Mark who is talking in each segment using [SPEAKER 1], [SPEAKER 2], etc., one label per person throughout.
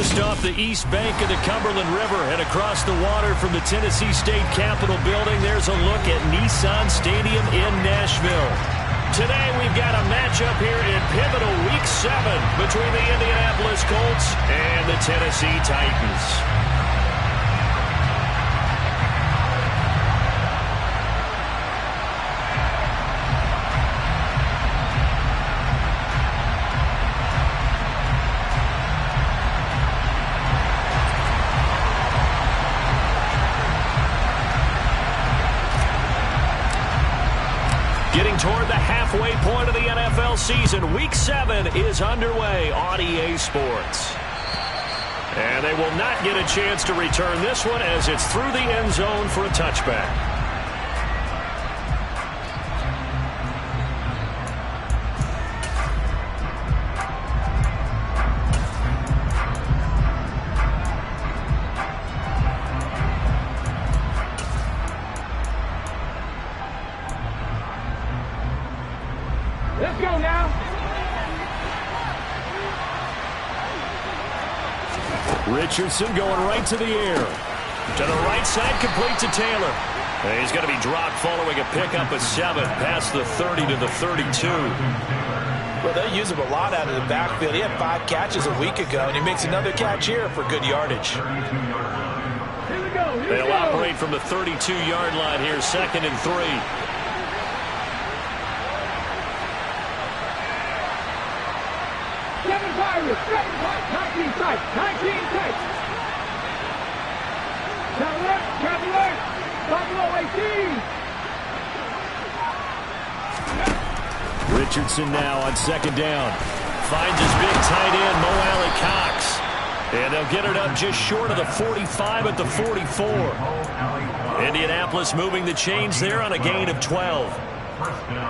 [SPEAKER 1] Just off the east bank of the Cumberland River and across the water from the Tennessee State Capitol building, there's a look at Nissan Stadium in Nashville. Today we've got a matchup here in pivotal Week 7 between the Indianapolis Colts and the Tennessee Titans. Getting toward the halfway point of the NFL season, Week 7 is underway on EA Sports. And they will not get a chance to return this one as it's through the end zone for a touchback.
[SPEAKER 2] Let's go now.
[SPEAKER 1] Richardson going right to the air. To the right side, complete to Taylor. And he's going to be dropped following a pickup of 7 past the 30 to the 32.
[SPEAKER 3] Well, they use him a lot out of the backfield. He had 5 catches a week ago, and he makes another catch here for good yardage.
[SPEAKER 2] Here we go.
[SPEAKER 1] They'll operate from the 32-yard line here, 2nd and 3.
[SPEAKER 2] Straight right, 19 tight, 19 tight. Travel left, Buffalo 18.
[SPEAKER 1] Richardson now on 2nd down. Finds his big tight end, Mo Alley-Cox. And they'll get it up just short of the 45 at the 44. Indianapolis moving the chains there on a gain of 12.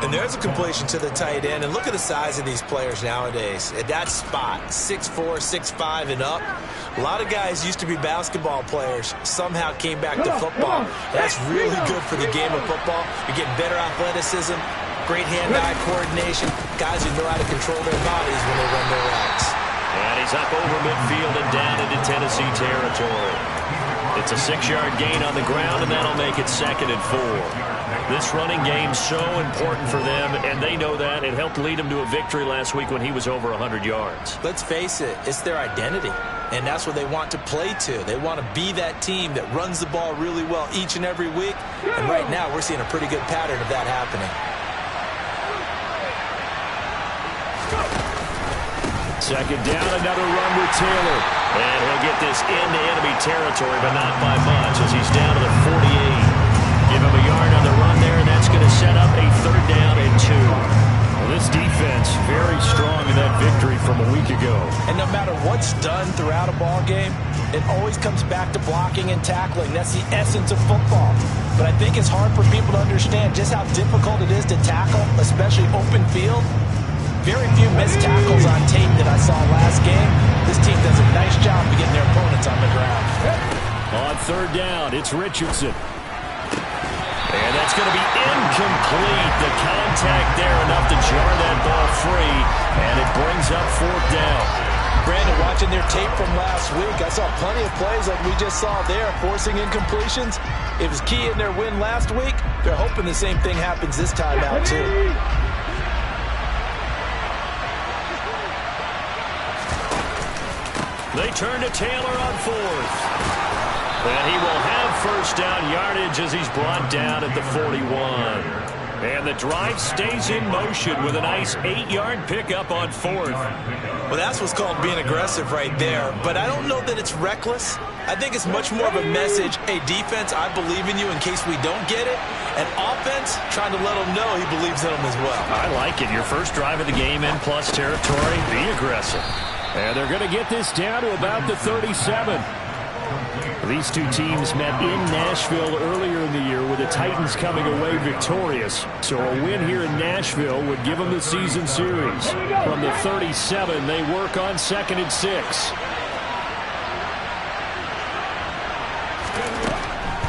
[SPEAKER 3] And there's a completion to the tight end. And look at the size of these players nowadays. At that spot, 6'4", 6'5", and up. A lot of guys used to be basketball players. Somehow came back to football. That's really good for the game of football. You're getting better athleticism, great hand-eye coordination. Guys who know how to control their bodies when they run their routes.
[SPEAKER 1] And he's up over midfield and down into Tennessee territory. It's a 6-yard gain on the ground, and that'll make it 2nd and 4. This running game's so important for them, and they know that. It helped lead them to a victory last week when he was over 100 yards.
[SPEAKER 3] Let's face it, it's their identity, and that's what they want to play to. They want to be that team that runs the ball really well each and every week, and right now we're seeing a pretty good pattern of that happening.
[SPEAKER 1] 2nd down, another run with Taylor. And he'll get this into enemy territory, but not by much as he's down to the 48. Give him a yard on the run there, and that's going to set up a 3rd down and 2. Well, this defense very strong in that victory from a week ago.
[SPEAKER 3] And no matter what's done throughout a ball game, it always comes back to blocking and tackling. That's the essence of football. But I think it's hard for people to understand just how difficult it is to tackle, especially open field. Very few missed tackles on tape that I saw last game. This team does a nice job of getting their opponents on the ground.
[SPEAKER 1] On 3rd down, it's Richardson. And that's going to be incomplete. The contact there enough to jar that ball free, and it brings up 4th down.
[SPEAKER 3] Brandon, watching their tape from last week, I saw plenty of plays like we just saw there, forcing incompletions. It was key in their win last week. They're hoping the same thing happens this time out, too.
[SPEAKER 1] They turn to Taylor on 4th. And he will have 1st down yardage as he's brought down at the 41. And the drive stays in motion with a nice 8-yard pickup on 4th.
[SPEAKER 3] Well, that's what's called being aggressive right there. But I don't know that it's reckless. I think it's much more of a message, hey, defense, I believe in you in case we don't get it. And offense, trying to let him know he believes in them as well.
[SPEAKER 1] I like it. Your first drive of the game in plus territory, be aggressive. And they're going to get this down to about the 37. These two teams met in Nashville earlier in the year with the Titans coming away victorious. So a win here in Nashville would give them the season series. From the 37, they work on 2nd and 6.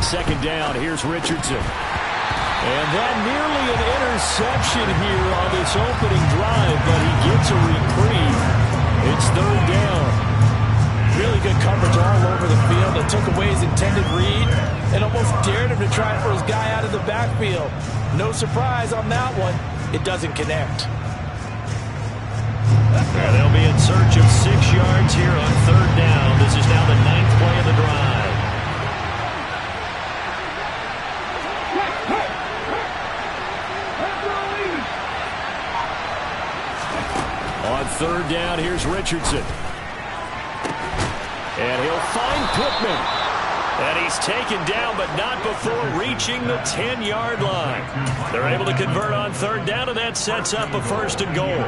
[SPEAKER 1] 2nd down, here's Richardson. And that nearly an interception here on this opening drive, but he gets a reprieve. It's 3rd down. Really
[SPEAKER 3] of took away his intended read and almost dared him to try for his guy out of the backfield. No surprise on that one. It doesn't connect.
[SPEAKER 1] And they'll be in search of 6 yards here on 3rd down. This is now the 9th play of the drive. On 3rd down, here's Richardson. And he'll find Pittman. And he's taken down, but not before reaching the 10-yard line. They're able to convert on 3rd down, and that sets up a 1st and goal.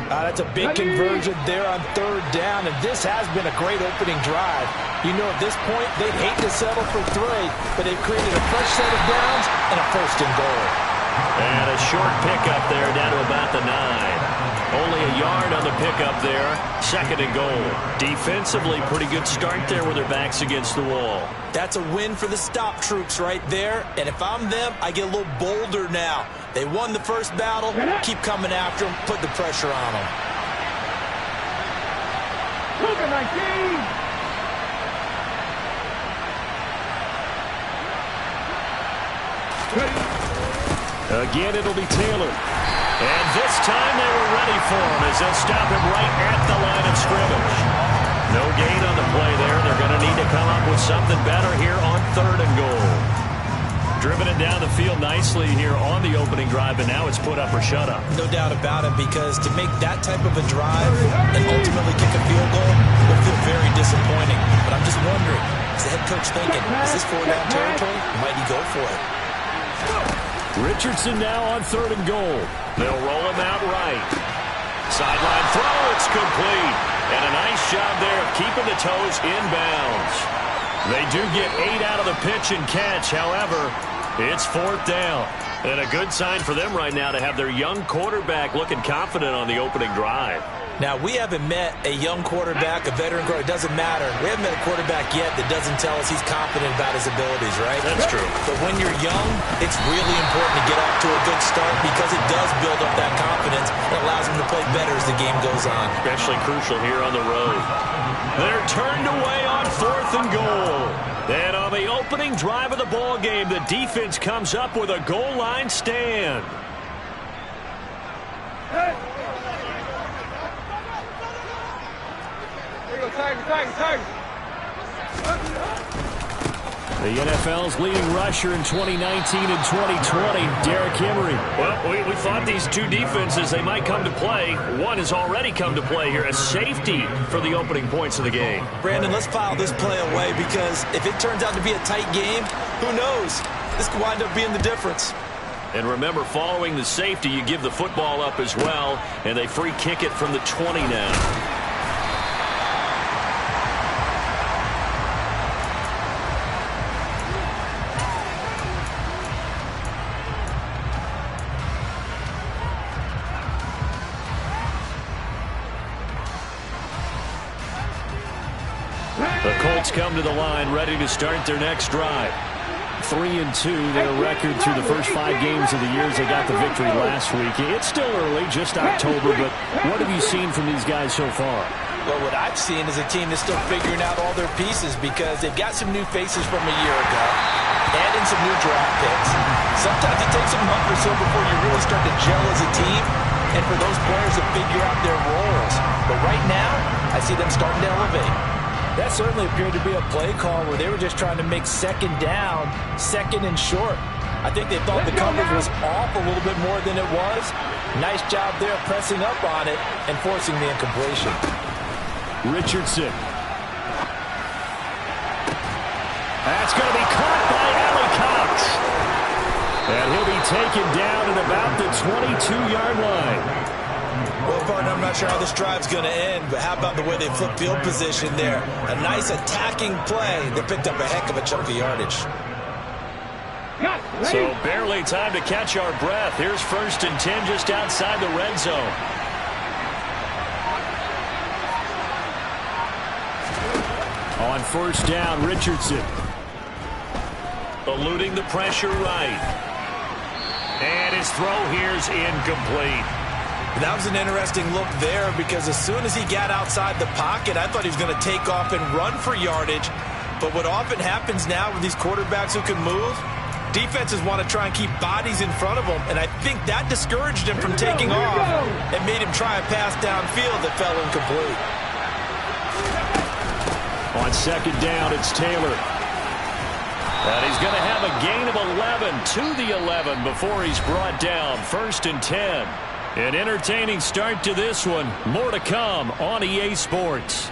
[SPEAKER 3] That's a big conversion there on 3rd down, and this has been a great opening drive. You know, at this point, they'd hate to settle for 3, but they've created a fresh set of downs and a 1st and goal.
[SPEAKER 1] And a short pickup there down to about the 9. Only a yard on the pickup there. 2nd and goal. Defensively, pretty good start there with their backs against the wall.
[SPEAKER 3] That's a win for the stop troops right there. And if I'm them, I get a little bolder now. They won the first battle. Keep coming after them. Put the pressure on them.
[SPEAKER 2] Look at 19.
[SPEAKER 1] Again, it'll be Taylor. And this time they were ready for him as they'll stop him right at the line of scrimmage. No gain on the play there. They're going to need to come up with something better here on 3rd and goal. Driven it down the field nicely here on the opening drive, and now it's put up or shut up.
[SPEAKER 3] No doubt about it, because to make that type of a drive and ultimately kick a field goal would feel very disappointing. But I'm just wondering, is the head coach thinking, is this 4-down territory? Might he go for it?
[SPEAKER 1] Richardson now on 3rd and goal. They'll roll him out right. Sideline throw, it's complete. And a nice job there of keeping the toes inbounds. They do get 8 out of the pitch and catch. However, it's 4th down. And a good sign for them right now to have their young quarterback looking confident on the opening drive.
[SPEAKER 3] Now, we haven't met a young quarterback, a veteran quarterback. It doesn't matter. We haven't met a quarterback yet that doesn't tell us he's confident about his abilities, right?
[SPEAKER 1] That's true.
[SPEAKER 3] But when you're young, it's really important to get off to a good start because it does build up that confidence and allows him to play better as the game goes on.
[SPEAKER 1] Especially crucial here on the road. They're turned away on 4th and goal. And on the opening drive of the ball game, the defense comes up with a goal line stand.
[SPEAKER 2] Hey.
[SPEAKER 1] The NFL's leading rusher in 2019 and 2020, Derrick Henry. Well, we thought these two defenses, they might come to play. One has already come to play here, a safety for the opening points of the game.
[SPEAKER 3] Brandon, let's file this play away because if it turns out to be a tight game, who knows? This could wind up being the difference.
[SPEAKER 1] And remember, following the safety, you give the football up as well, and they free kick it from the 20 now. The Colts come to the line, ready to start their next drive. 3-2, their record through the first 5 games of the year as they got the victory last week. It's still early, just October, but what have you seen from these guys so far?
[SPEAKER 3] Well, what I've seen is a team that's still figuring out all their pieces because they've got some new faces from a year ago, add in some new draft picks. Sometimes it takes a month or so before you really start to gel as a team and for those players to figure out their roles. But right now, I see them starting to elevate. That certainly appeared to be a play call where they were just trying to make second down, second and short. I think they thought the coverage was off a little bit more than it was. Nice job there pressing up on it and forcing the incompletion.
[SPEAKER 1] Richardson. That's going to be caught by Allie Cox. And he'll be taken down at about the 22-yard line.
[SPEAKER 3] Well, partner, I'm not sure how this drive's going to end, but how about the way they flip field position there? A nice attacking play. They picked up a heck of a chunk of yardage.
[SPEAKER 1] So barely time to catch our breath. Here's 1st and 10 just outside the red zone. On 1st down, Richardson. Eluding the pressure right. And his throw here's incomplete.
[SPEAKER 3] That was an interesting look there because as soon as he got outside the pocket, I thought he was going to take off and run for yardage. But what often happens now with these quarterbacks who can move, defenses want to try and keep bodies in front of them, and I think that discouraged him from taking off and made him try a pass downfield that fell incomplete.
[SPEAKER 1] On second down, it's Taylor. And he's going to have a gain of 11 to the 11 before he's brought down. 1st and 10. An entertaining start to this one. More to come on EA Sports.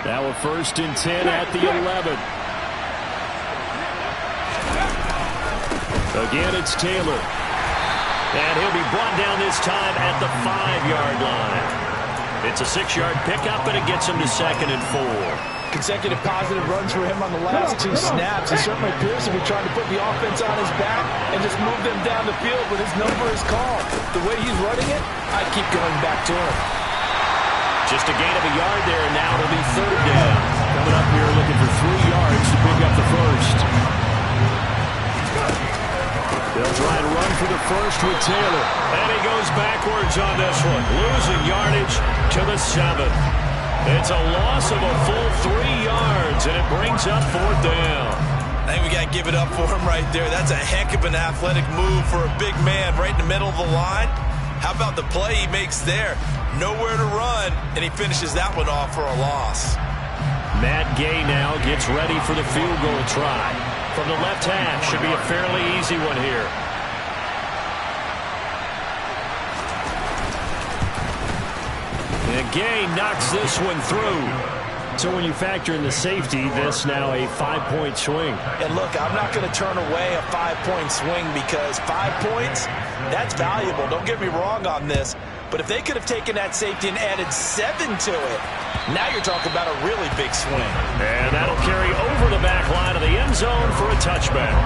[SPEAKER 1] Now a 1st and 10 at the 11. Again, it's Taylor. And he'll be brought down this time at the 5-yard line. It's a 6-yard pickup, and it gets him to 2nd and 4.
[SPEAKER 3] Consecutive positive runs for him on the last 2 snaps. He certainly appears to be trying to put the offense on his back and just move them down the field when his number is called. The way he's running it, I keep going back to him.
[SPEAKER 1] Just a gain of a yard there, and now it'll be 3rd down. Coming up here looking for 3 yards to pick up the first. They'll try and run for the first with Taylor. And he goes backwards on this one. Losing yardage to the 7. It's a loss of a full 3 yards, and it brings up 4th down.
[SPEAKER 3] I think we got to give it up for him right there. That's a heck of an athletic move for a big man right in the middle of the line. How about the play he makes there? Nowhere to run, and he finishes that one off for a loss.
[SPEAKER 1] Matt Gay now gets ready for the field goal try. From the left hash, should be a fairly easy one here. And Gay knocks this one through. So when you factor in the safety, this now a 5-point swing.
[SPEAKER 3] And look, I'm not going to turn away a 5-point swing because 5 points, that's valuable. Don't get me wrong on this. But if they could have taken that safety and added 7 to it, now you're talking about a really big swing.
[SPEAKER 1] And that'll carry over the back line of the end zone for a touchback.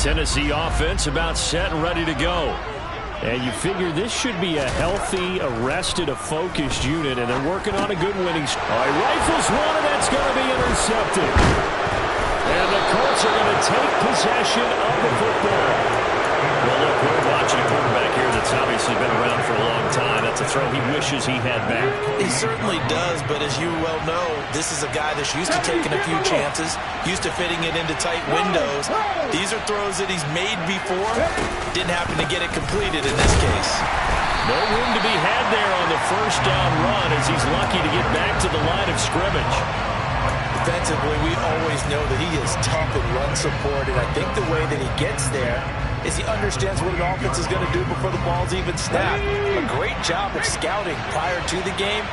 [SPEAKER 1] Tennessee offense about set and ready to go. And you figure this should be a healthy, arrested, a focused unit, and they're working on a good winning streak. All right, rifles one, and that's going to be intercepted. And the Colts are going to take possession of the football. Well, look, we're watching a quarterback here that's obviously been around for a long time. That's a throw he wishes he had back.
[SPEAKER 3] He certainly does, but as you well know, this is a guy that's used to taking a few chances, used to fitting it into tight windows. These are throws that he's made before. Didn't happen to get it completed in this case.
[SPEAKER 1] No room to be had there on the 1st down run as he's lucky to get back to the line of scrimmage.
[SPEAKER 3] Defensively, we always know that he is tough in run support, and I think the way that he gets there is he understands what an offense is going to do before the ball's even snapped. A great job of scouting prior to the game,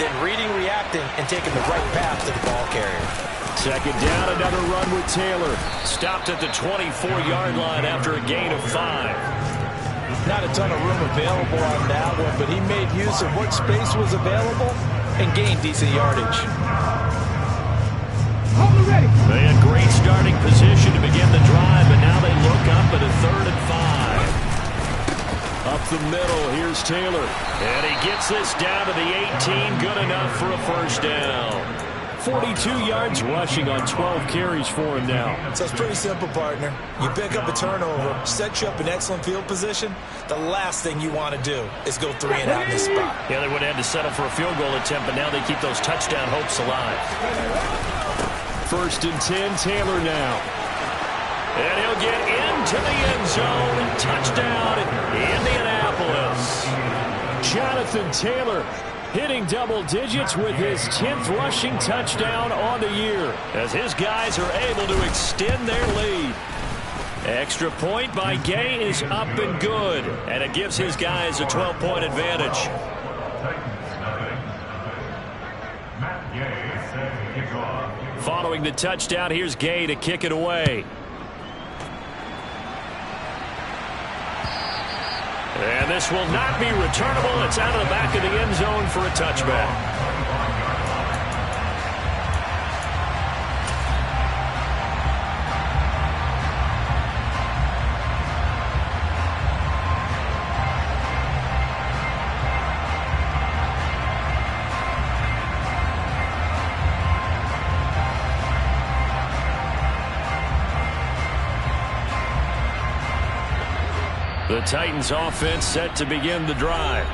[SPEAKER 3] then reading, reacting, and taking the right path to the ball carrier.
[SPEAKER 1] 2nd down, another run with Taylor. Stopped at the 24-yard line after a gain of 5.
[SPEAKER 3] Not a ton of room available on that one, but he made use of what space was available and gained decent yardage.
[SPEAKER 1] They had great starting position to begin the drive, but now they look up at a 3rd and 5. Up the middle, here's Taylor. And he gets this down to the 18, good enough for a 1st down. 42 yards rushing on 12 carries for him now.
[SPEAKER 3] So it's pretty simple, partner. You pick up a turnover, set you up in excellent field position. The last thing you want to do is go 3 and out in this spot.
[SPEAKER 1] Yeah, they would have had to settle for a field goal attempt, but now they keep those touchdown hopes alive. 1st and 10, Taylor now. And he'll get into the end zone. Touchdown, Indianapolis. Jonathan Taylor hitting double digits with his 10th rushing touchdown on the year as his guys are able to extend their lead. Extra point by Gay is up and good, and it gives his guys a 12-point advantage. Following the touchdown, here's Gay to kick it away. And this will not be returnable. It's out of the back of the end zone for a touchback. The Titans offense set to begin the drive.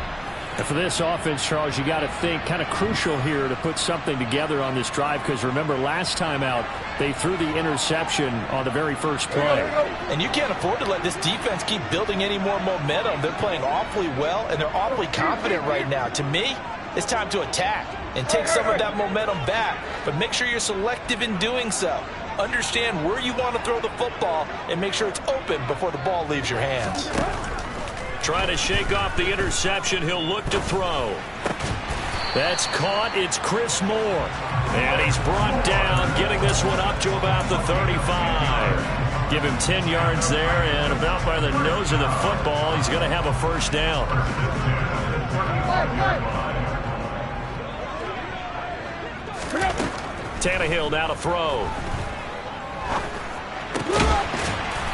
[SPEAKER 2] And for this offense, Charles, you got to think kind of crucial here to put something together on this drive, because remember last time out they threw the interception on the very first play.
[SPEAKER 3] And you can't afford to let this defense keep building any more momentum. They're playing awfully well, and they're awfully confident right now. To me, it's time to attack and take some of that momentum back, but make sure you're selective in doing so. Understand where you want to throw the football and make sure it's open before the ball leaves your hands.
[SPEAKER 1] Trying to shake off the interception. He'll look to throw. That's caught. It's Chris Moore. And he's brought down, getting this one up to about the 35. Give him 10 yards there, and about by the nose of the football, he's going to have a first down. Tannehill now to throw.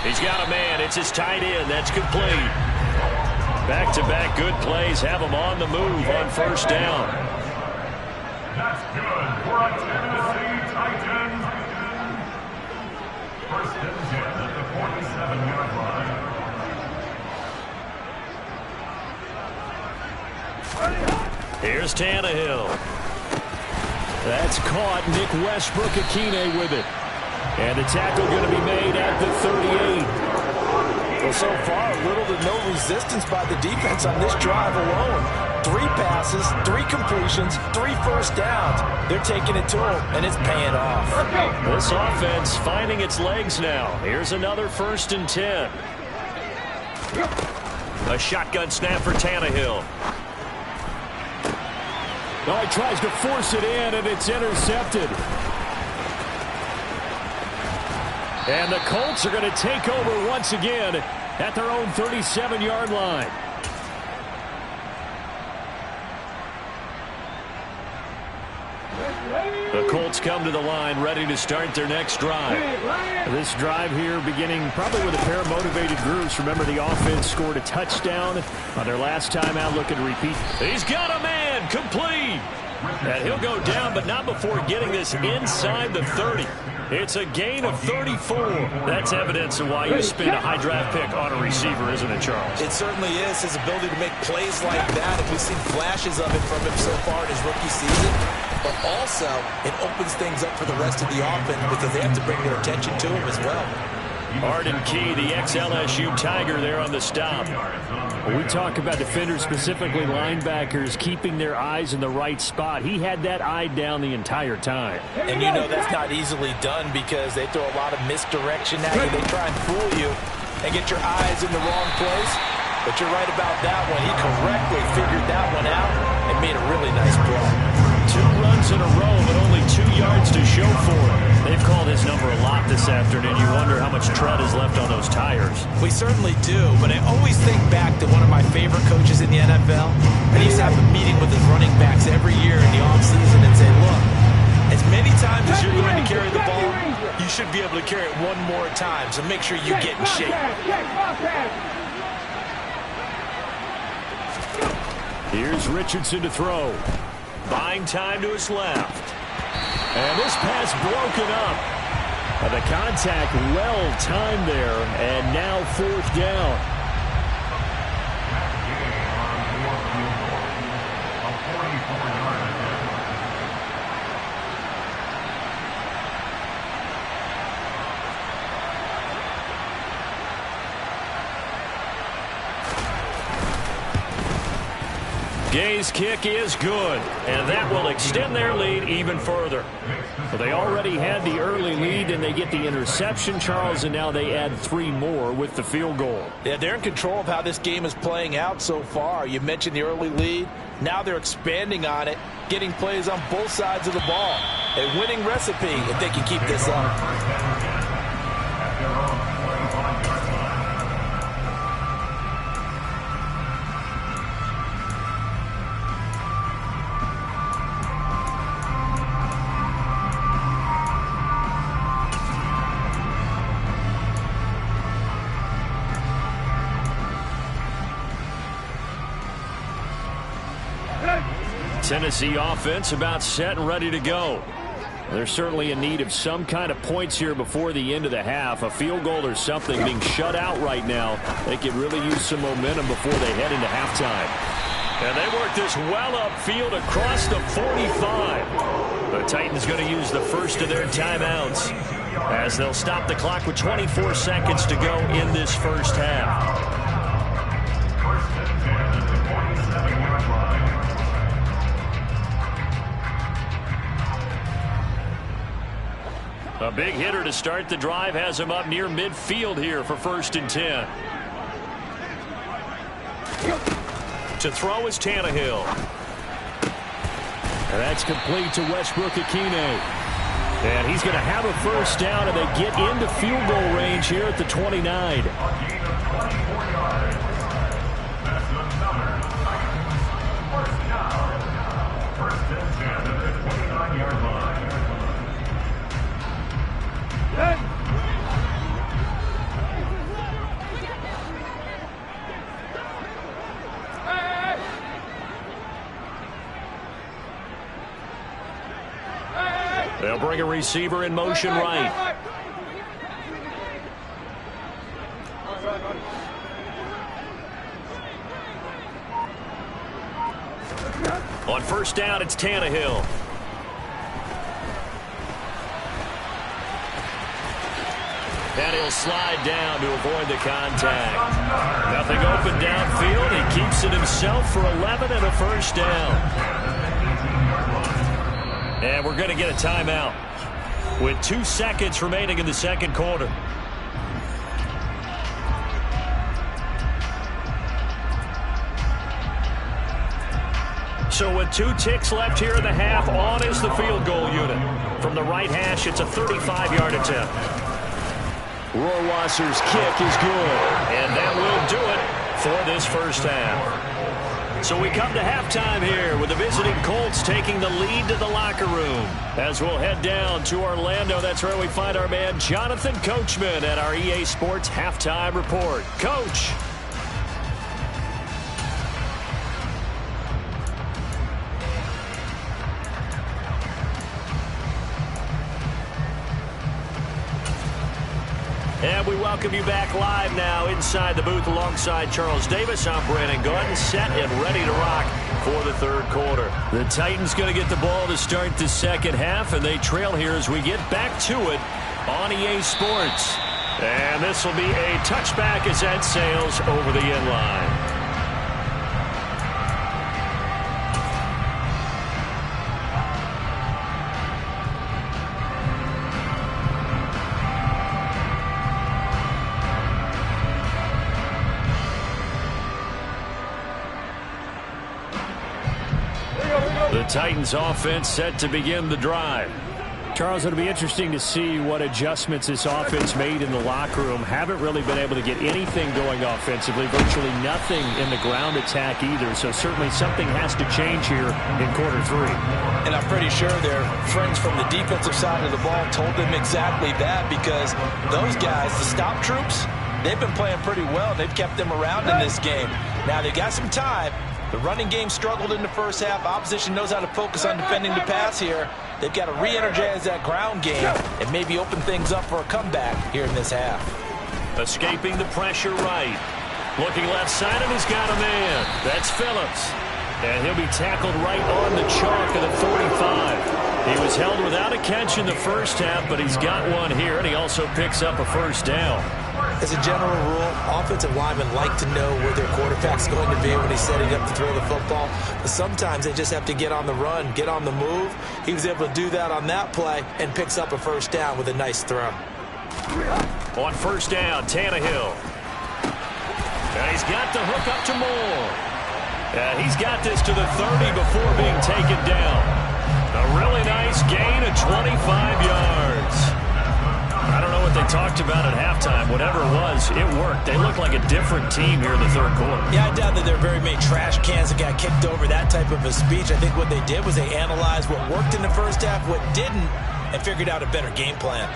[SPEAKER 1] He's got a man. It's his tight end. That's complete. Back-to-back good plays have him on the move on first down.
[SPEAKER 4] That's good for a Tennessee Titans. First and 10 at the 47-yard line.
[SPEAKER 1] Here's Tannehill. That's caught. Nick Westbrook-Akine with it. And the tackle going to be made at the 38.
[SPEAKER 3] Well, so far, little to no resistance by the defense on this drive alone. 3 passes, 3 completions, 3 first downs. They're taking it to him, and it's paying off.
[SPEAKER 1] This offense finding its legs now. Here's another first and 10. A shotgun snap for Tannehill.
[SPEAKER 2] No, he tries to force it in, and it's intercepted. And the Colts are going to take over once again at their own 37-yard line.
[SPEAKER 1] The Colts come to the line ready to start their next drive.
[SPEAKER 2] This drive here beginning probably with a pair of motivated groups. Remember, the offense scored a touchdown on their last time out. Looking to repeat.
[SPEAKER 1] He's got a man complete. And he'll go down, but not before getting this inside the 30. It's a gain of 34. That's evidence of why you spend a high draft pick on a receiver, isn't it, Charles?
[SPEAKER 3] It certainly is. His ability to make plays like that, and we've seen flashes of it from him so far in his rookie season. But also, it opens things up for the rest of the offense because they have to bring their attention to him as well.
[SPEAKER 1] Arden Key, the ex-LSU Tiger, there on the stop.
[SPEAKER 2] When we talk about defenders, specifically linebackers, keeping their eyes in the right spot. He had that eye down the entire time.
[SPEAKER 3] And you know that's not easily done because they throw a lot of misdirection at you. They try and fool you and get your eyes in the wrong place. But you're right about that one. He correctly figured that one out and made a really nice play.
[SPEAKER 1] 2 runs in a row, but only 2 yards to show for it. They've called his number a lot this afternoon. You wonder how much tread is left on those tires.
[SPEAKER 3] We certainly do, but I always think back to one of my favorite coaches in the NFL. And he used to have a meeting with his running backs every year in the offseason and say, look, as many times as you're going to carry the ball, you should be able to carry it one more time, so make sure you get in shape.
[SPEAKER 2] Here's Richardson to throw.
[SPEAKER 1] Buying time to his left.
[SPEAKER 2] And this pass broken up. The contact well timed there, and now 4th down.
[SPEAKER 1] Gay's kick is good, and that will extend their lead even further.
[SPEAKER 2] Well, they already had the early lead, and they get the interception, Charles, and now they add 3 more with the field goal.
[SPEAKER 3] Yeah, they're in control of how this game is playing out so far. You mentioned the early lead. Now they're expanding on it, getting plays on both sides of the ball. A winning recipe if they can keep this up.
[SPEAKER 1] Tennessee offense about set and ready to go.
[SPEAKER 2] They're certainly in need of some kind of points here before the end of the half. A field goal or something. Being shut out right now, they could really use some momentum before they head into halftime. And they work this well upfield across the 45. The Titans going to use the first of their timeouts as they'll stop the clock with 24 seconds to go in this first half. A big hitter to start the drive has him up near midfield here for 1st and 10. To throw is Tannehill. And that's complete to Westbrook-Ikhine. And he's going to have a first down, and they get into field goal range here at the 29. They'll bring a receiver in motion right. On first down, it's Tannehill. And he'll slide down to avoid the contact. Nothing open downfield. He keeps it himself for 11 and a first down. And we're going to get a timeout with 2 seconds remaining in the second quarter. So with 2 ticks left here in the half, on is the field goal unit. From the right hash, it's a 35-yard attempt. Rohrwasser's kick is good, and that will do it for this first half. So we come to halftime here with the visiting Colts taking the lead to the locker room. As we'll head down to Orlando, that's where we find our man Jonathan Coachman at our EA Sports Halftime Report. Coach. And we welcome you back live now inside the booth alongside Charles Davis. I'm Brandon Gordon, set and ready to rock for the third quarter. The Titans going to get the ball to start the second half, and they trail here as we get back to it on EA Sports. And this will be a touchback as that sails over the end line. The Titans offense set to begin the drive. Charles, it'll be interesting to see what adjustments this offense made in the locker room. Haven't really been able to get anything going offensively, virtually nothing in the ground attack either. So certainly something has to change here in quarter 3.
[SPEAKER 3] And I'm pretty sure their friends from the defensive side of the ball told them exactly that, because those guys, the stop troops, they've been playing pretty well. They've kept them around in this game. Now they got some time. The running game struggled in the first half. Opposition knows how to focus on defending the pass here. They've got to re-energize that ground game and maybe open things up for a comeback here in this half.
[SPEAKER 2] Escaping the pressure right. Looking left side, and he's got a man. That's Phillips. And he'll be tackled right on the chalk of the 45. He was held without a catch in the first half, but he's got one here, and he also picks up a first down.
[SPEAKER 3] As a general rule, offensive linemen like to know where their quarterback's going to be when he's setting up to throw the football. But sometimes they just have to get on the run, get on the move. He was able to do that on that play and picks up a first down with a nice throw.
[SPEAKER 2] On first down, Tannehill. And he's got the hook up to Moore. He's got this to the 30 before being taken down. A really nice gain of 25 yards. I don't know what they talked about at halftime. Whatever it was, it worked. They look like a different team here in the third quarter.
[SPEAKER 3] Yeah, I doubt that there are very many trash cans that got kicked over, that type of a speech. I think what they did was they analyzed what worked in the first half, what didn't, and figured out a better game plan.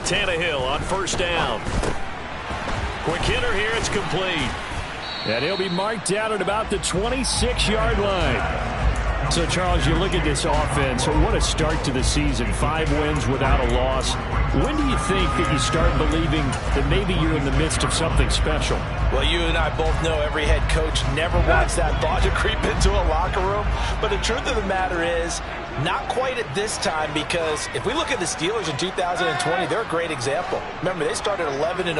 [SPEAKER 2] Tannehill on first down. Quick hitter here. It's complete. And he'll be marked down at about the 26-yard line.
[SPEAKER 1] So, Charles, you look at this offense, what a start to the season. 5 wins without a loss. When do you think that you start believing that maybe you're in the midst of something special?
[SPEAKER 3] Well, you and I both know every head coach never wants that thought to creep into a locker room. But the truth of the matter is, not quite at this time, because if we look at the Steelers in 2020, they're a great example. Remember, they started 11-0,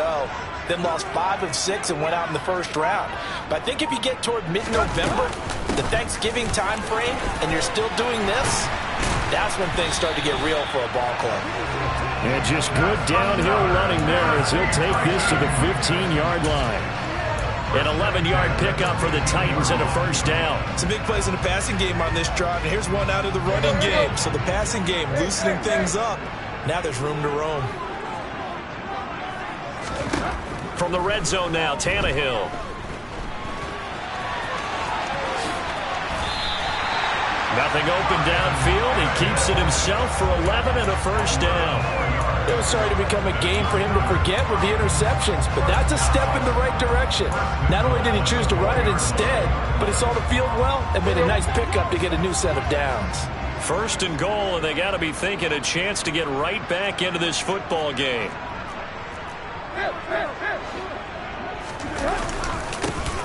[SPEAKER 3] then lost 5 of 6 and went out in the first round. But I think if you get toward mid-November, the Thanksgiving time frame, and you're still doing this, that's when things start to get real for a ball club.
[SPEAKER 1] And just good downhill running there as he'll take this to the 15-yard line.
[SPEAKER 2] An 11-yard pickup for the Titans and a first down.
[SPEAKER 3] Some big plays in the passing game on this drive, and here's one out of the running game. So the passing game loosening things up. Now there's room to roam.
[SPEAKER 2] From the red zone now, Tannehill. Nothing open downfield. He keeps it himself for 11 and a first down.
[SPEAKER 3] It was starting to become a game for him to forget with the interceptions, but that's a step in the right direction. Not only did he choose to run it instead, but he saw the field well and made a nice pickup to get a new set of downs.
[SPEAKER 2] First and goal, and they got to be thinking a chance to get right back into this football game.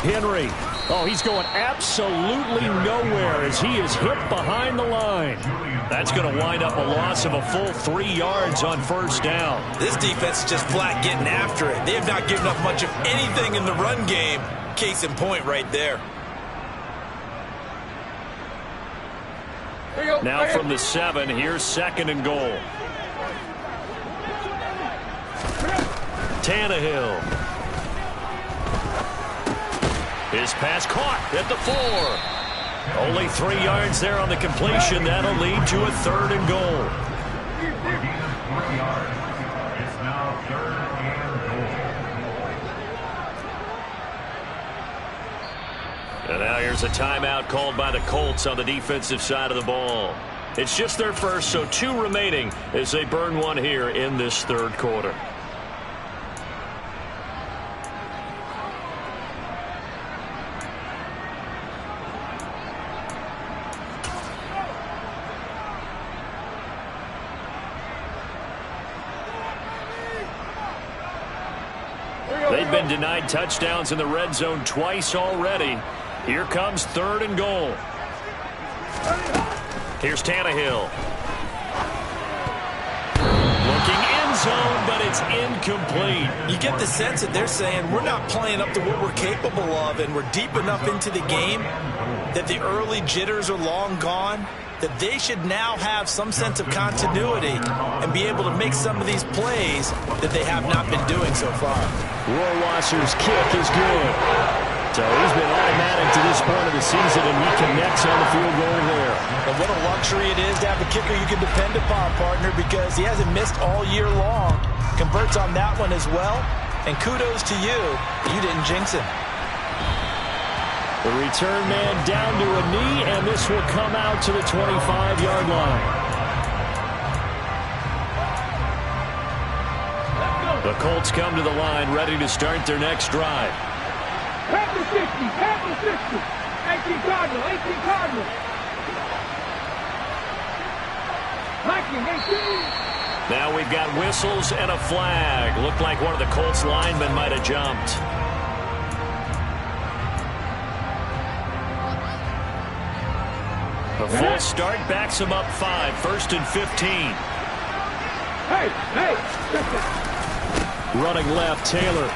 [SPEAKER 1] Henry. Oh, he's going absolutely nowhere as he is hit behind the line.
[SPEAKER 2] That's going to wind up a loss of a full 3 yards on first down.
[SPEAKER 3] This defense is just flat getting after it. They have not given up much of anything in the run game. Case in point right there.
[SPEAKER 2] Now from the 7, here's second and goal. Tannehill. His pass caught at the 4. Only 3 yards there on the completion. That'll lead to a third and goal.
[SPEAKER 4] It's now third and goal.
[SPEAKER 2] And now here's a timeout called by the Colts on the defensive side of the ball. It's just their first, so 2 remaining as they burn one here in this third quarter. They've been denied touchdowns in the red zone twice already. Here comes third and goal. Here's Tannehill. Looking end zone, but it's incomplete.
[SPEAKER 3] You get the sense that they're saying we're not playing up to what we're capable of, and we're deep enough into the game that the early jitters are long gone, that they should now have some sense of continuity and be able to make some of these plays that they have not been doing so far.
[SPEAKER 1] Rohrwasser's kick is good. So he's been automatic to this point of the season, and he connects on the field goal there.
[SPEAKER 3] And what a luxury it is to have a kicker you can depend upon, partner, because he hasn't missed all year long. Converts on that one as well. And kudos to you. You didn't jinx him.
[SPEAKER 1] The return man down to a knee, and this will come out to the 25-yard line.
[SPEAKER 2] The Colts come to the line ready to start their next drive.
[SPEAKER 5] Capital 60, Capital 60. 18 Cardinal, 18 Cardinal. 19, 18.
[SPEAKER 2] Now we've got whistles and a flag. Looked like one of the Colts linemen might have jumped. The full start backs him up 5, first and 15.
[SPEAKER 5] Hey.
[SPEAKER 1] Running left, Taylor.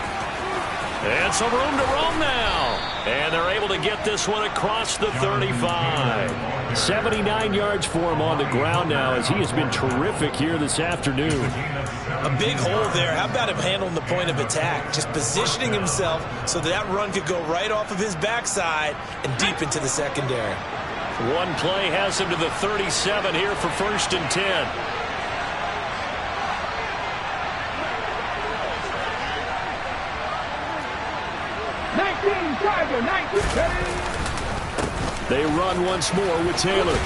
[SPEAKER 2] And some room to roam now. And they're able to get this one across the 35.
[SPEAKER 1] 79 yards for him on the ground now as he has been terrific here this afternoon.
[SPEAKER 3] A big hole there. How about him handling the point of attack? Just positioning himself so that run could go right off of his backside and deep into the secondary.
[SPEAKER 2] One play has him to the 37 here for first and 10.
[SPEAKER 1] They run once more with Taylor.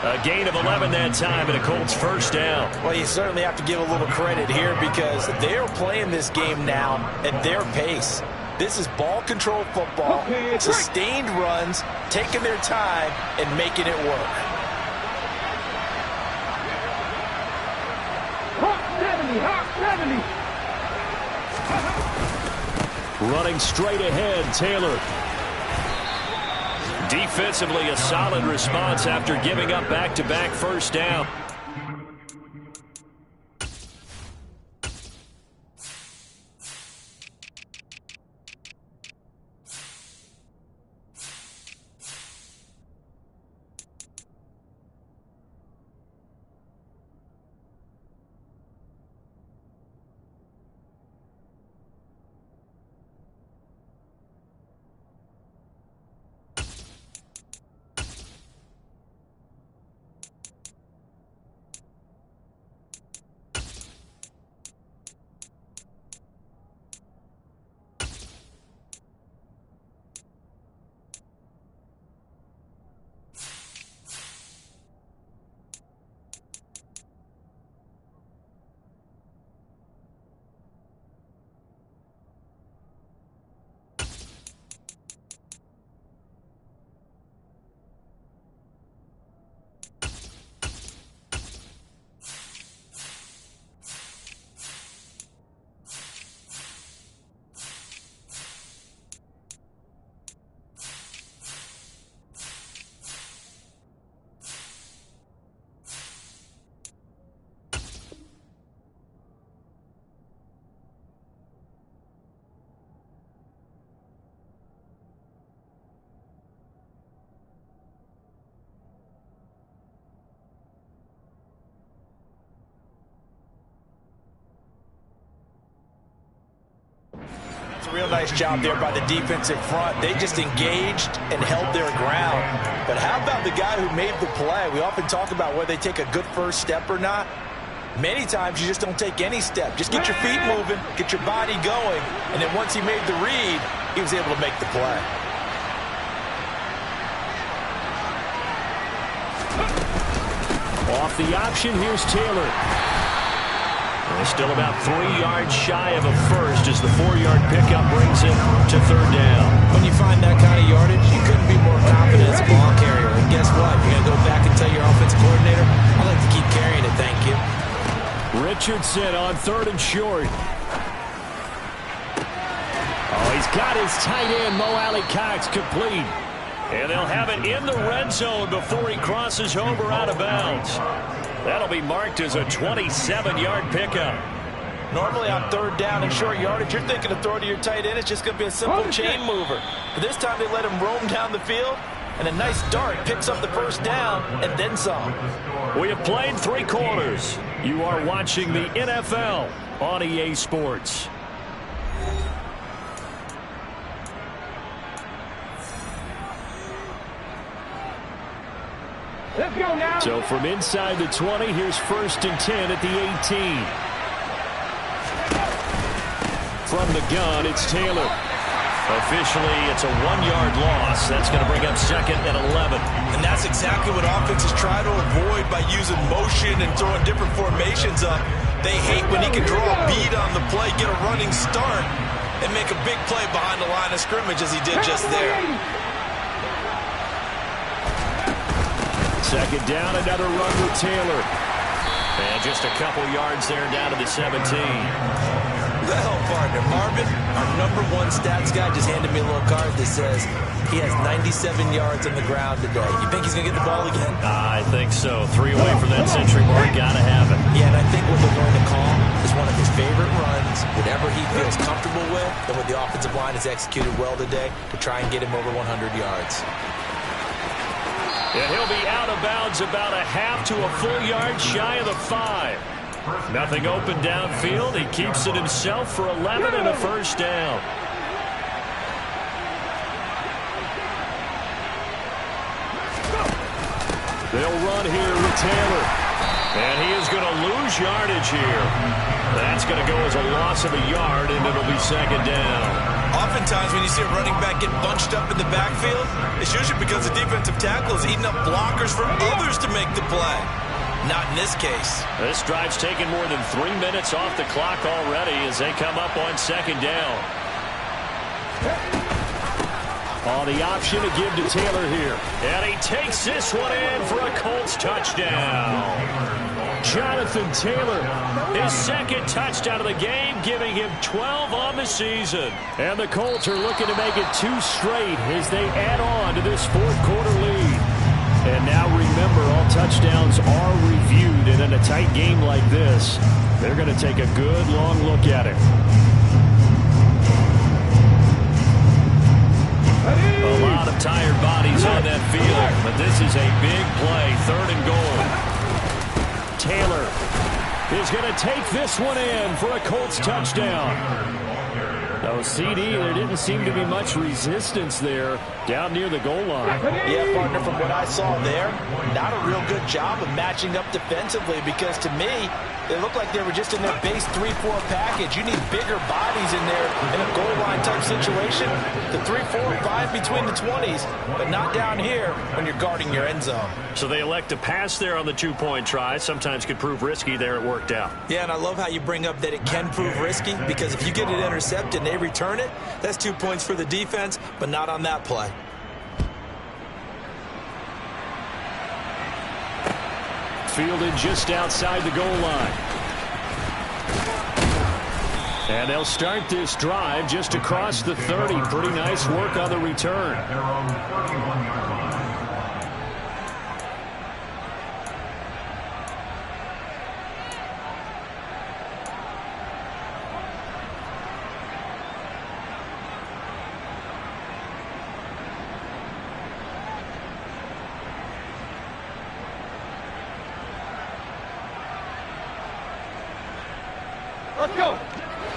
[SPEAKER 2] A gain of 11 that time and a Colts first down.
[SPEAKER 3] Well, you certainly have to give a little credit here because they're playing this game now at their pace. This is ball control football, sustained runs, taking their time, and making it work.
[SPEAKER 5] Hot 70.
[SPEAKER 1] Running straight ahead, Taylor.
[SPEAKER 2] Defensively, a solid response after giving up back-to-back first down.
[SPEAKER 3] It's a real nice job there by the defensive front. They just engaged and held their ground. But how about the guy who made the play? We often talk about whether they take a good first step or not. Many times you just don't take any step. Just get your feet moving, get your body going, and then once he made the read, he was able to make the play.
[SPEAKER 1] Off the option, here's Taylor.
[SPEAKER 2] They're still about 3 yards shy of a first as the 4-yard pickup brings him to third down.
[SPEAKER 3] When you find that kind of yardage, you couldn't be more confident as a ball carrier. And guess what? You're going to go back and tell your offensive coordinator, I'd like to keep carrying it, thank you.
[SPEAKER 1] Richardson on 3rd and short. Oh, he's got his tight end, Mo Alley-Cox, complete.
[SPEAKER 2] And they'll have it in the red zone before he crosses over out of bounds. That'll be marked as a 27-yard pickup.
[SPEAKER 3] Normally on 3rd down and short yardage, you're thinking of throwing to your tight end. It's just going to be a simple chain mover. But this time they let him roam down the field, and a nice dart picks up the first down and then some.
[SPEAKER 2] We have played 3 quarters. You are watching the NFL on EA Sports.
[SPEAKER 5] Let's go now.
[SPEAKER 1] So from inside the 20, here's 1st and 10 at the 18. From the gun, it's Taylor.
[SPEAKER 2] Officially, it's a 1-yard loss. That's going to bring up 2nd and 11.
[SPEAKER 3] And that's exactly what offenses try to avoid by using motion and throwing different formations up. They hate when he can draw a bead on the play, get a running start, and make a big play behind the line of scrimmage as he did just there.
[SPEAKER 1] 2nd down, another run with Taylor.
[SPEAKER 2] And just a couple yards there down to the 17.
[SPEAKER 3] Well, partner, Marvin, our #1 stats guy, just handed me a little card that says he has 97 yards on the ground today. You think he's going to get the ball again?
[SPEAKER 2] I think so. 3 away from that century mark. Got to have it.
[SPEAKER 3] Yeah, and I think what they're going to call is one of his favorite runs, whatever he feels comfortable with, and what the offensive line has executed well today to try and get him over 100 yards.
[SPEAKER 2] And he'll be out of bounds about a half to a full yard shy of the 5. Nothing open downfield. He keeps it himself for 11 and a first down.
[SPEAKER 1] They'll run here with Taylor.
[SPEAKER 2] And he is going to lose yardage here. That's going to go as a loss of a yard, and it'll be 2nd down.
[SPEAKER 3] Oftentimes when you see a running back get bunched up in the backfield, it's usually because the defensive tackle is eating up blockers for others to make the play. Not in this case.
[SPEAKER 2] This drive's taken more than 3 minutes off the clock already as they come up on 2nd down.
[SPEAKER 1] Oh, the option to give to Taylor here. And he takes this one in for a Colts touchdown. Jonathan Taylor, his second touchdown of the game, giving him 12 on the season. And the Colts are looking to make it 2 straight as they add on to this fourth-quarter lead. And now remember, all touchdowns are reviewed, and in a tight game like this, they're going to take a good long look at it.
[SPEAKER 2] A lot of tired bodies on that field, but this is a big play, 3rd and goal.
[SPEAKER 1] Taylor is going to take this one in for a Colts touchdown. No, CD, there didn't seem to be much resistance there down near the goal line.
[SPEAKER 3] Yeah, partner, from what I saw there, not a real good job of matching up defensively because to me, they looked like they were just in their base 3-4 package. You need bigger bodies in there in a goal line type situation. The 3-4 fine between the 20s, but not down here when you're guarding your end zone.
[SPEAKER 2] So they elect to pass there on the 2-point try. Sometimes could prove risky. There it worked out.
[SPEAKER 3] Yeah, and I love how you bring up that it can prove risky because if you get it intercepted and they return it, that's 2 points for the defense, but not on that play.
[SPEAKER 1] Fielded just outside the goal line. And they'll start this drive just across the 30. Pretty nice work on the return.
[SPEAKER 4] Their own 31-yard line.
[SPEAKER 5] Let's go.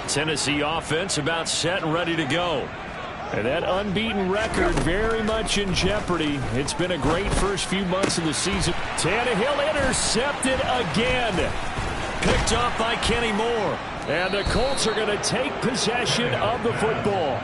[SPEAKER 1] Tennessee offense about set and ready to go. And that unbeaten record very much in jeopardy. It's been a great first few months of the season. Tannehill intercepted again. Picked up by Kenny Moore. And the Colts are going to take possession of the football.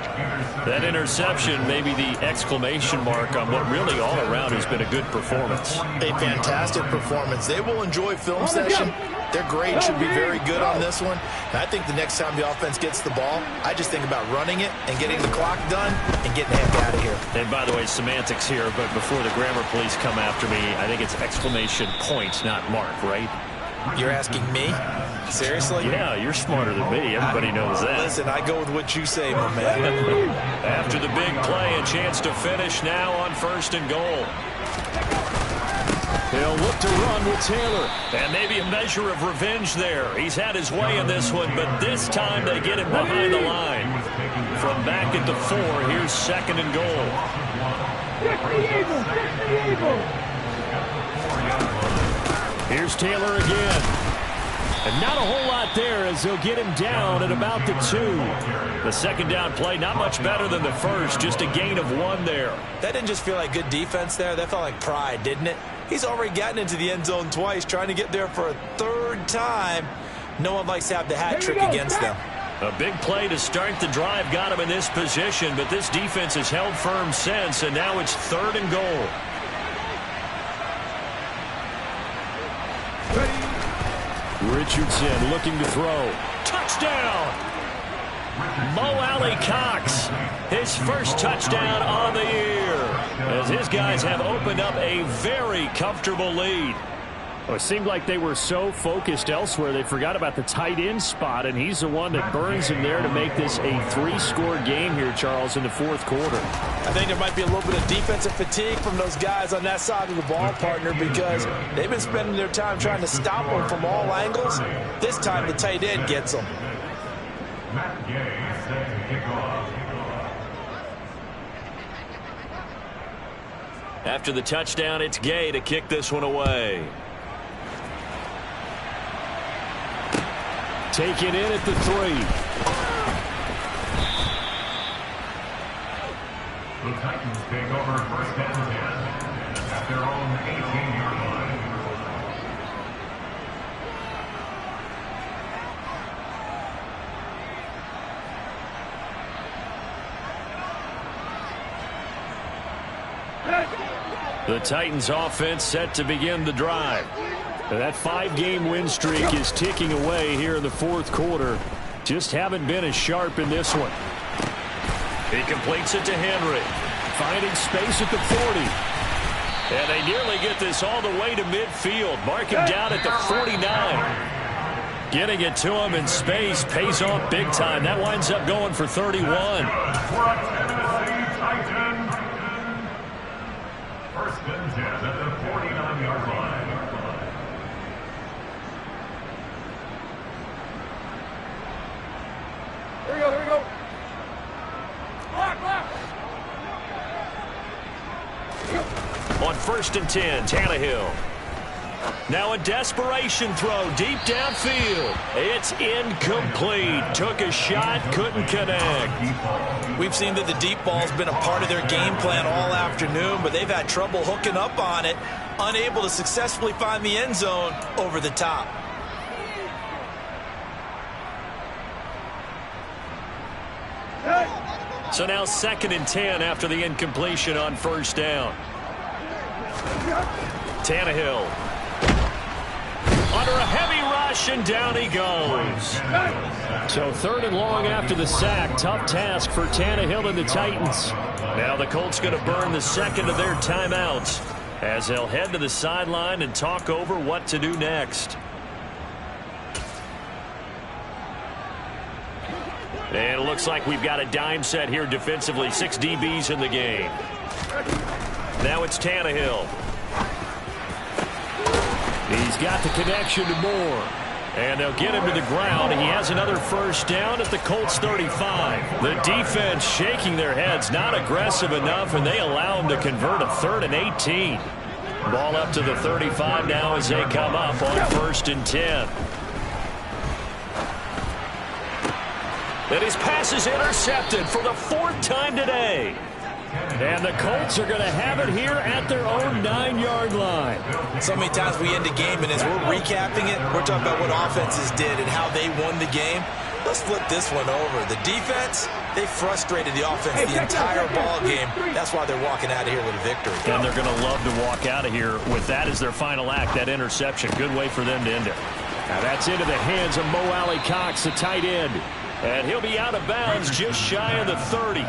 [SPEAKER 2] That interception may be the exclamation mark on what really all around has been a good performance.
[SPEAKER 6] A fantastic performance. They will enjoy film session. Their grade should be very good on this one. And I think the next time the offense gets the ball, I just think about running it and getting the clock done and getting the heck out of here.
[SPEAKER 2] And by the way, semantics here, but before the grammar police come after me, I think it's exclamation point, not mark, right?
[SPEAKER 3] You're asking me? Seriously?
[SPEAKER 2] Yeah, you're smarter than me. Everybody knows that.
[SPEAKER 3] Listen, I go with what you say, my man.
[SPEAKER 2] After the big play, a chance to finish now on 1st and goal.
[SPEAKER 1] They'll look to run with Taylor.
[SPEAKER 2] And maybe a measure of revenge there. He's had his way in this one, but this time they get him behind the line. From back at the 4, here's 2nd and goal.
[SPEAKER 1] Here's Taylor again. And not a whole lot there as they'll get him down at about the 2.
[SPEAKER 2] The 2nd down play, not much better than the first, just a gain of 1 there.
[SPEAKER 3] That didn't just feel like good defense there. That felt like pride, didn't it? He's already gotten into the end zone twice, trying to get there for a 3rd time. No one likes to have the hat trick against them.
[SPEAKER 2] A big play to start the drive got him in this position, but this defense has held firm since, and now it's 3rd and goal.
[SPEAKER 1] Richardson looking to throw.
[SPEAKER 2] Touchdown! Mo Alley Cox, his first touchdown on the year, as his guys have opened up a very comfortable lead.
[SPEAKER 1] Well, it seemed like they were so focused elsewhere they forgot about the tight end spot, and he's the one that burns him there to make this a 3-score game here, Charles, in the 4th quarter.
[SPEAKER 3] I think there might be a little bit of defensive fatigue from those guys on that side of the ball, partner, because they've been spending their time trying to stop them from all angles. This time the tight end gets them.
[SPEAKER 4] Matt Gay set to kick off.
[SPEAKER 2] After the touchdown, it's Gay to kick this one away.
[SPEAKER 1] Taken in at the 3.
[SPEAKER 4] The Titans take over 1st and 10 at their own 18-yard line.
[SPEAKER 2] The Titans offense set to begin the drive.
[SPEAKER 1] That 5-game win streak is ticking away here in the 4th quarter. Just haven't been as sharp in this one.
[SPEAKER 2] He completes it to Henry.
[SPEAKER 1] Finding space at the 40.
[SPEAKER 2] And they nearly get this all the way to midfield. Mark him down at the 49. Getting it to him in space pays off big time. That winds up going for 31.
[SPEAKER 4] First and 10 at the 49-yard line.
[SPEAKER 5] Here we go, here we go. Block, block.
[SPEAKER 2] On first and 10, Tannehill. Now a desperation throw deep downfield. It's incomplete. Took a shot, couldn't connect.
[SPEAKER 3] We've seen that the deep ball's been a part of their game plan all afternoon, but they've had trouble hooking up on it, unable to successfully find the end zone over the top.
[SPEAKER 2] So now second and 10 after the incompletion on first down. Tannehill. Under a heavy rush, and down he goes.
[SPEAKER 1] So third and long after the sack. Tough task for Tannehill and the Titans.
[SPEAKER 2] Now the Colts going to burn the second of their timeouts as they'll head to the sideline and talk over what to do next. And it looks like we've got a dime set here defensively. 6 DBs in the game. Now it's Tannehill.
[SPEAKER 1] He's got the connection to Moore.
[SPEAKER 2] And they'll get him to the ground. He has another first down at the Colts 35. The defense shaking their heads, not aggressive enough, and they allow him to convert a 3rd and 18. Ball up to the 35 now as they come up on first and 10. And his pass is intercepted for the 4th time today.
[SPEAKER 1] And the Colts are going to have it here at their own 9-yard line.
[SPEAKER 3] So many times we end a game, and as we're recapping it, we're talking about what offenses did and how they won the game. Let's flip this one over. The defense, they frustrated the offense the entire ball game. That's why they're walking out of here with a victory.
[SPEAKER 2] And they're going to love to walk out of here with that as their final act, that interception. Good way for them to end it.
[SPEAKER 1] Now that's into the hands of Mo Alley-Cox, the tight end.
[SPEAKER 2] And he'll be out of bounds just shy of the 30.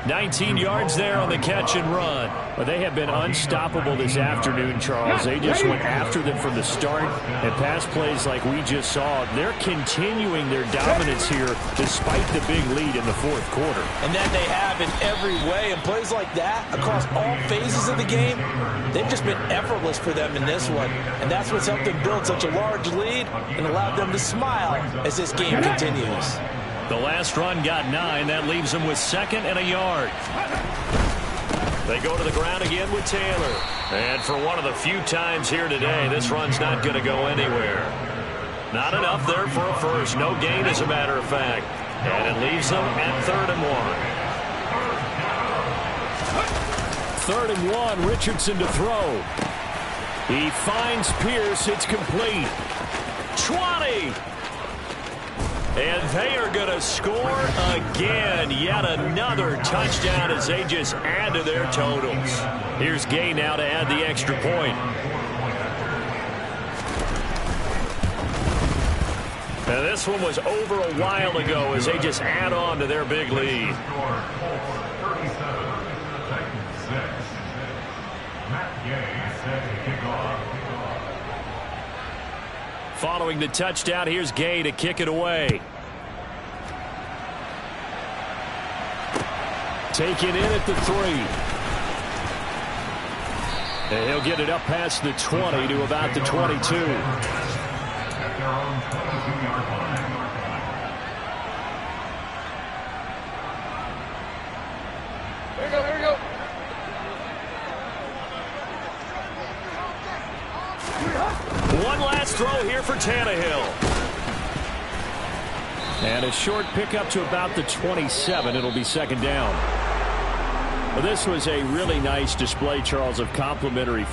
[SPEAKER 2] 19 yards there on the catch and run.
[SPEAKER 1] Well, they have been unstoppable this afternoon, Charles. They just went after them from the start. And pass plays like we just saw, they're continuing their dominance here despite the big lead in the 4th quarter.
[SPEAKER 3] And that they have in every way. And plays like that across all phases of the game, they've just been effortless for them in this one. And that's what's helped them build such a large lead and allowed them to smile as this game continues.
[SPEAKER 2] The last run got 9. That leaves them with 2nd and a yard. They go to the ground again with Taylor. And for one of the few times here today, this run's not going to go anywhere. Not enough there for a first. No gain, as a matter of fact. And it leaves them at 3rd and
[SPEAKER 1] 1. 3rd and 1, Richardson to throw. He finds Pierce. It's complete.
[SPEAKER 2] 20! And they are going to score again. Yet another touchdown as they just add to their totals. Here's Gay now to add the extra point. Now this one was over a while ago as they just add on to their big lead. Following the touchdown, here's Gay to kick it away.
[SPEAKER 1] Taken in at the 3. And he'll get it up past the 20 to about the 22.
[SPEAKER 4] At their own 22-yard line.
[SPEAKER 5] Here we go, here we go.
[SPEAKER 2] One last throw here for Tannehill.
[SPEAKER 1] And a short pickup to about the 27. It'll be 2nd down. Well, this was a really nice display, Charles, of complimentary